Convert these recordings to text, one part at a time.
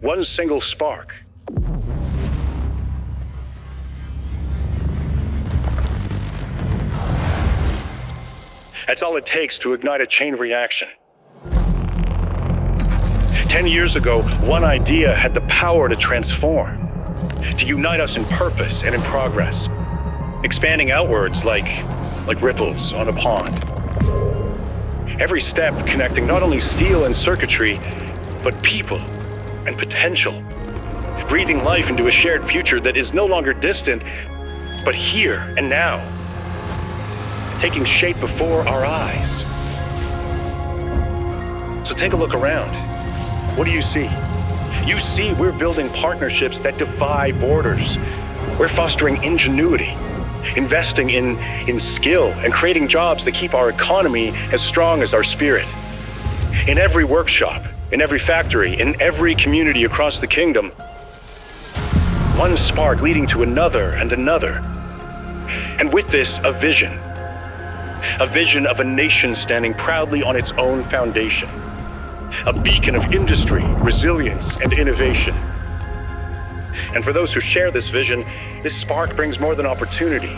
One single spark. That's all it takes to ignite a chain reaction. 10 years ago, one idea had the power to transform, to unite us in purpose and in progress, expanding outwards like ripples on a pond. Every step connecting not only steel and circuitry, but people and potential, breathing life into a shared future that is no longer distant, but here and now, taking shape before our eyes. So take a look around. What do you see? You see we're building partnerships that defy borders. We're fostering ingenuity, investing in skill, and creating jobs that keep our economy as strong as our spirit. In every workshop, in every factory, in every community across the kingdom, one spark leading to another and another. And with this, a vision of a nation standing proudly on its own foundation, a beacon of industry, resilience, and innovation. And for those who share this vision, this spark brings more than opportunity.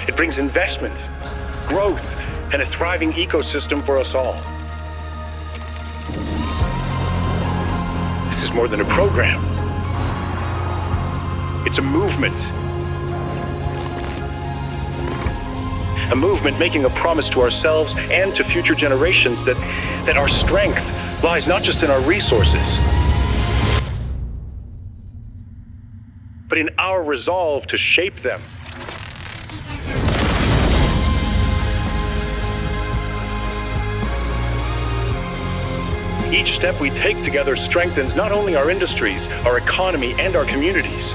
It brings investment, growth, and a thriving ecosystem for us all. This is more than a program. It's a movement. A movement making a promise to ourselves and to future generations that our strength lies not just in our resources, but in our resolve to shape them. Each step we take together strengthens not only our industries, our economy, and our communities,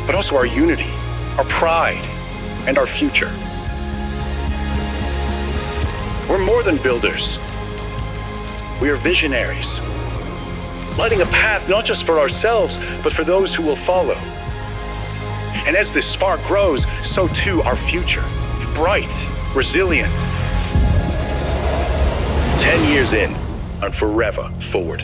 but also our unity, our pride, and our future. We're more than builders. We are visionaries, lighting a path not just for ourselves, but for those who will follow. And as this spark grows, so too our future, bright, resilient. 10 years in and forever forward.